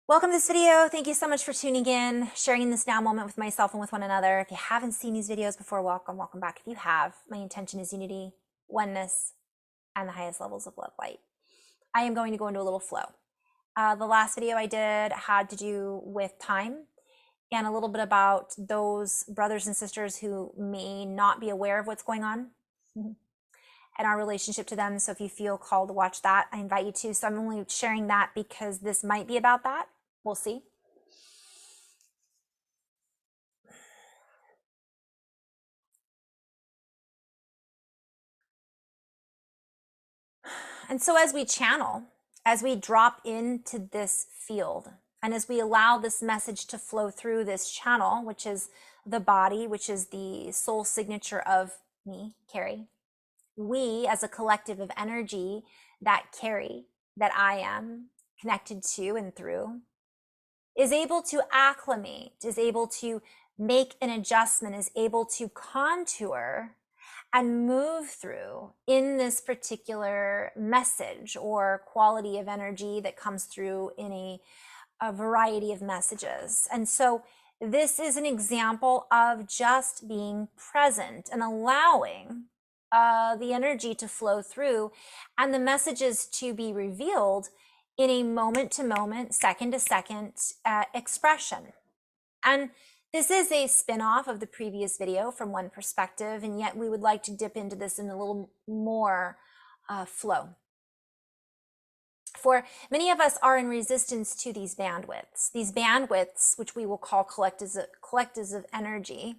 Welcome to this video. Thank you so much for tuning in, sharing this now moment with myself and with one another. If you haven't seen these videos before, welcome back. If you have, my intention is unity, oneness, and the highest levels of love light. I am going to go into a little flow. The last video I did had to do with time and a little bit about those brothers and sisters who may not be aware of what's going on and our relationship to them. So if you feel called to watch that, I invite you to. So I'm only sharing that because this might be about that. We'll see. And so as we channel, as we drop into this field, and as we allow this message to flow through this channel, which is the body, which is the soul signature of me, Carrie, we as a collective of energy, that Carrie, that I am connected to and through, is able to acclimate, is able to make an adjustment, is able to contour and move through in this particular message or quality of energy that comes through in a variety of messages. And so this is an example of just being present and allowing the energy to flow through and the messages to be revealed in a moment to moment, second to second expression. And this is a spin-off of the previous video from one perspective, and yet we would like to dip into this in a little more flow. For many of us are in resistance to these bandwidths, which we will call collectives of energy,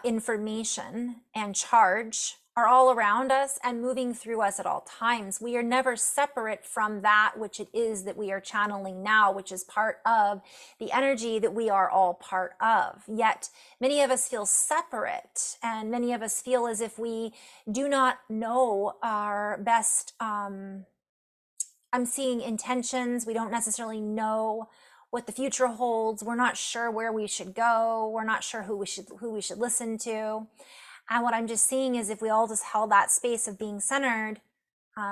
information, and charge, are all around us and moving through us at all times. We are never separate from that which it is that we are channeling now, which is part of the energy that we are all part of. Yet many of us feel separate, and many of us feel as if we do not know our best, I'm seeing intentions. We don't necessarily know what the future holds. We're not sure where we should go. We're not sure who we should listen to. And what I'm just seeing is if we all just held that space of being centered,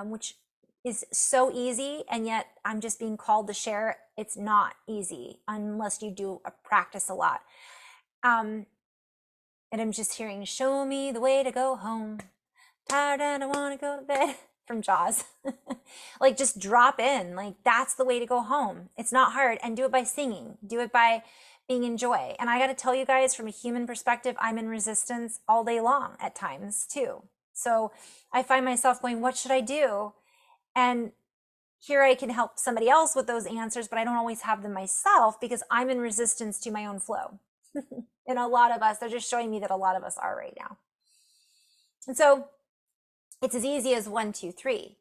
which is so easy, and yet I'm just being called to share, it's not easy unless you do a practice a lot. And I'm just hearing, show me the way to go home. Tired and I want to go to bed from Jaws. Like just drop in, like that's the way to go home. It's not hard, and do it by singing, do it by being in joy. And I got to tell you guys, from a human perspective, I'm in resistance all day long at times too. So I find myself going, what should I do? And here I can help somebody else with those answers, but I don't always have them myself because I'm in resistance to my own flow. And a lot of us, they're just showing me that a lot of us are right now. And so it's as easy as 1, 2, 3.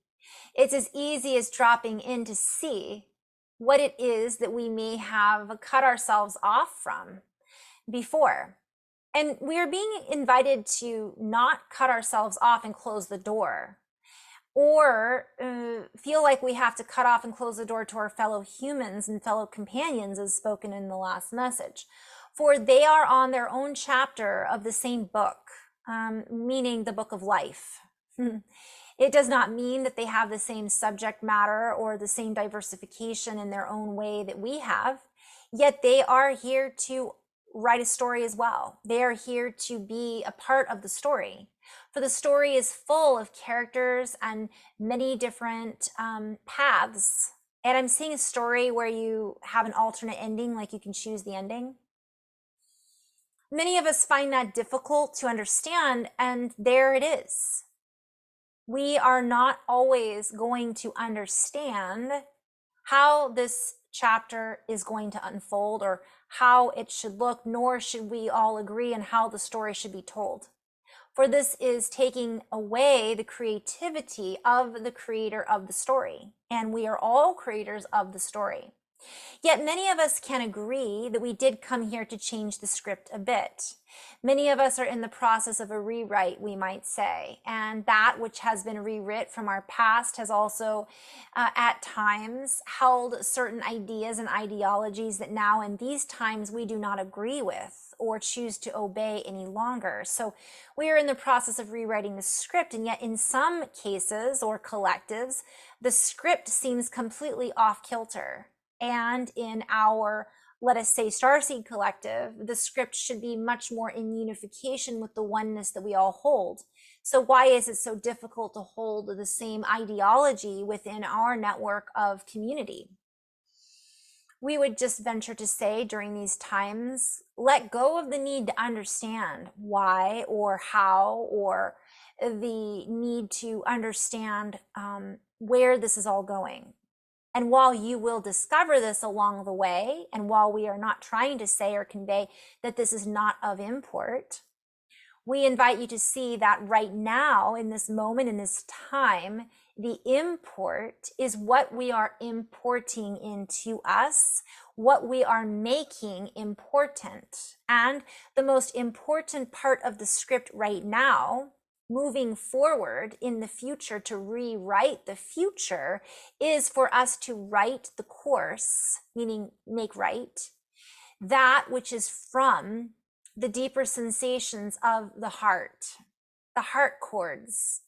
It's as easy as dropping in to see what it is that we may have cut ourselves off from before. And we are being invited to not cut ourselves off and close the door, or feel like we have to cut off and close the door to our fellow humans and fellow companions, as spoken in the last message. For they are on their own chapter of the same book, meaning the book of life. It does not mean that they have the same subject matter or the same diversification in their own way that we have, yet they are here to write a story as well. They are here to be a part of the story. For the story is full of characters and many different paths. And I'm seeing a story where you have an alternate ending, like you can choose the ending. Many of us find that difficult to understand, and there it is. We are not always going to understand how this chapter is going to unfold or how it should look, nor should we all agree on how the story should be told. For this is taking away the creativity of the creator of the story, and we are all creators of the story. Yet many of us can agree that we did come here to change the script a bit. Many of us are in the process of a rewrite, we might say, and that which has been rewrit from our past has also at times held certain ideas and ideologies that now in these times we do not agree with or choose to obey any longer. So we are in the process of rewriting the script, and yet in some cases or collectives, the script seems completely off kilter. and in our, let us say, Starseed Collective, the script should be much more in unification with the oneness that we all hold. So why is it so difficult to hold the same ideology within our network of community? We would just venture to say during these times, let go of the need to understand why or how, or the need to understand where this is all going. And while you will discover this along the way, and while we are not trying to say or convey that this is not of import, we invite you to see that right now, in this moment, in this time, the import is what we are importing into us, what we are making important. And the most important part of the script right now, moving forward in the future to rewrite the future, is for us to write the course, meaning make right, that which is from the deeper sensations of the heart chords,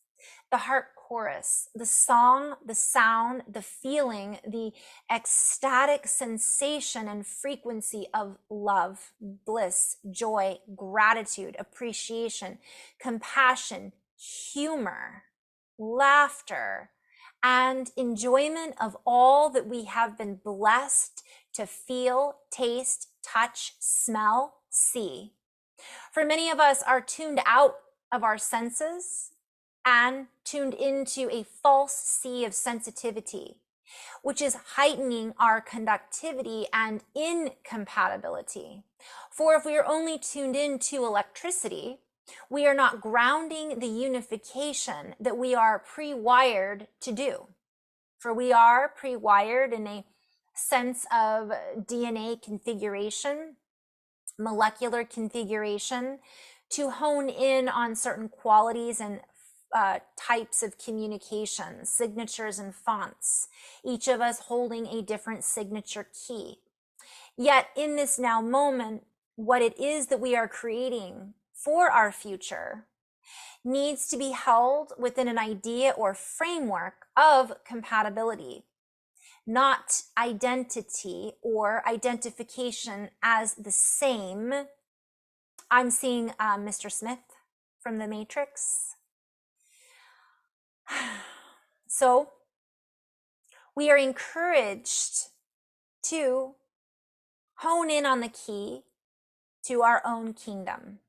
the heart chorus, the song, the sound, the feeling, the ecstatic sensation and frequency of love, bliss, joy, gratitude, appreciation, compassion, humor, laughter, and enjoyment of all that we have been blessed to feel, taste, touch, smell, see. For many of us are tuned out of our senses and tuned into a false sea of sensitivity, which is heightening our conductivity and incompatibility. For if we are only tuned into electricity, we are not grounding the unification that we are pre-wired to do. For we are pre-wired in a sense of DNA configuration, molecular configuration, to hone in on certain qualities and types of communication, signatures and fonts, each of us holding a different signature key. Yet in this now moment, what it is that we are creating for our future needs to be held within an idea or framework of compatibility, not identity or identification as the same. I'm seeing Mr. Smith from the Matrix. So we are encouraged to hone in on the key to our own kingdom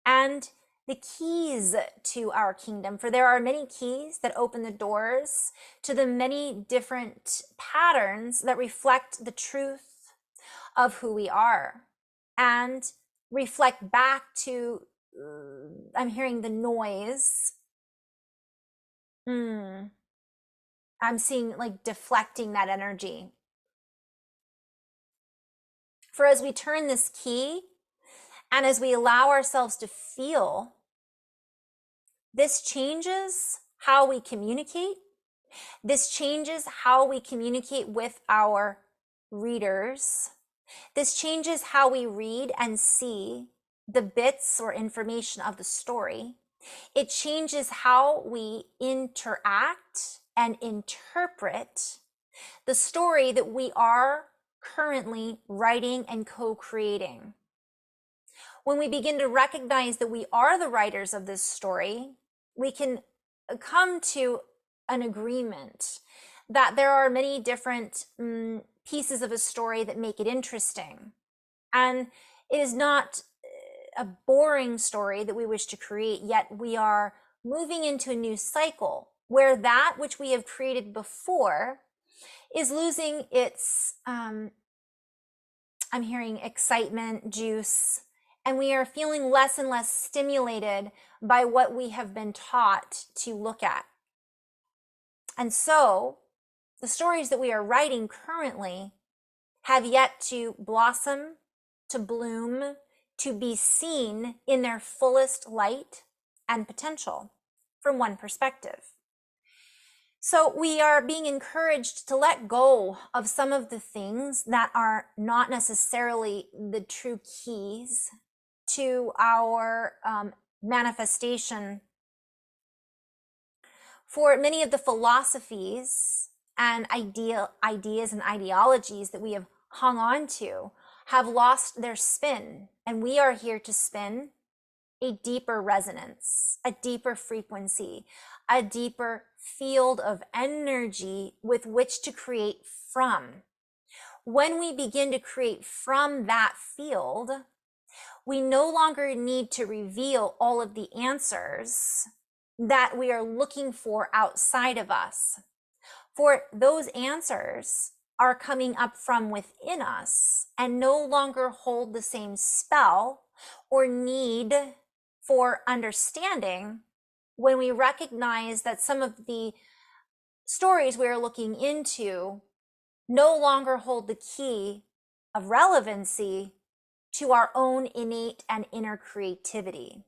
and the keys to our kingdom, for there are many keys that open the doors to the many different patterns that reflect the truth of who we are and reflect back to, I'm hearing the noise. I'm seeing like deflecting that energy. For as we turn this key and as we allow ourselves to feel, this changes how we communicate. This changes how we communicate with our readers. This changes how we read and see the bits or information of the story. It changes how we interact and interpret the story that we are currently writing and co-creating. When we begin to recognize that we are the writers of this story, we can come to an agreement that there are many different pieces of a story that make it interesting. And it is not a boring story that we wish to create, yet we are moving into a new cycle where that which we have created before is losing its, I'm hearing excitement, juice, and we are feeling less and less stimulated by what we have been taught to look at. And so the stories that we are writing currently have yet to blossom, to bloom, to be seen in their fullest light and potential from one perspective. So we are being encouraged to let go of some of the things that are not necessarily the true keys to our manifestation. For many of the philosophies and ideas and ideologies that we have hung on to have lost their spin. And we are here to spin a deeper resonance, a deeper frequency, a deeper field of energy with which to create from. When we begin to create from that field, we no longer need to reveal all of the answers that we are looking for outside of us. For those answers are coming up from within us and no longer hold the same spell or need for understanding when we recognize that some of the stories we're looking into no longer hold the key of relevancy to our own innate and inner creativity.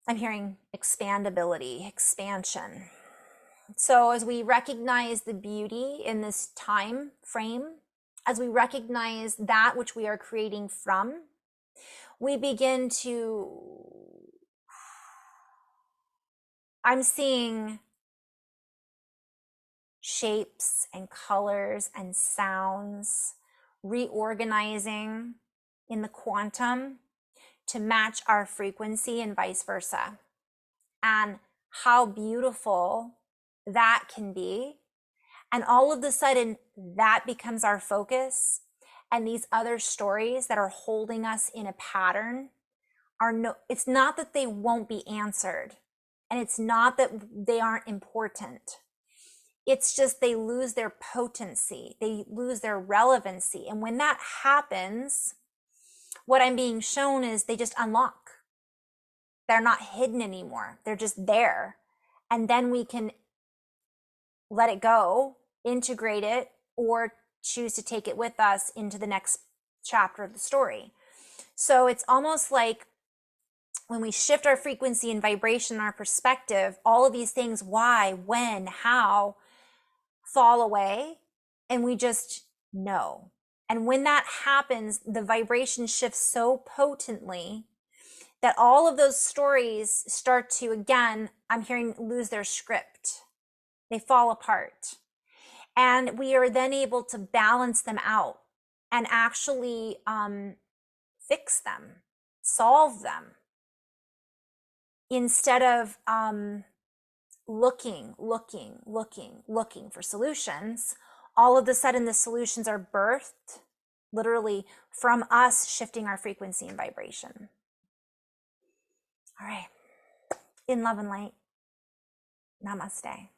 I'm hearing expandability, expansion. So as we recognize the beauty in this time frame, as we recognize that which we are creating from, we begin to, I'm seeing shapes and colors and sounds reorganizing in the quantum to match our frequency and vice versa. And how beautiful that can be. And all of a sudden that becomes our focus. And these other stories that are holding us in a pattern are it's not that they won't be answered. And it's not that they aren't important. It's just they lose their potency. They lose their relevancy. And when that happens, what I'm being shown is they just unlock. They're not hidden anymore. They're just there. And then we can let it go, integrate it, or choose to take it with us into the next chapter of the story. So it's almost like when we shift our frequency and vibration, our perspective, all of these things, why, when, how, fall away, and we just know. And when that happens, the vibration shifts so potently that all of those stories start to, again, I'm hearing, lose their script. They fall apart. And we are then able to balance them out and actually fix them, solve them, instead of looking for solutions. All of a sudden the solutions are birthed literally from us shifting our frequency and vibration. All right. In love and light. Namaste.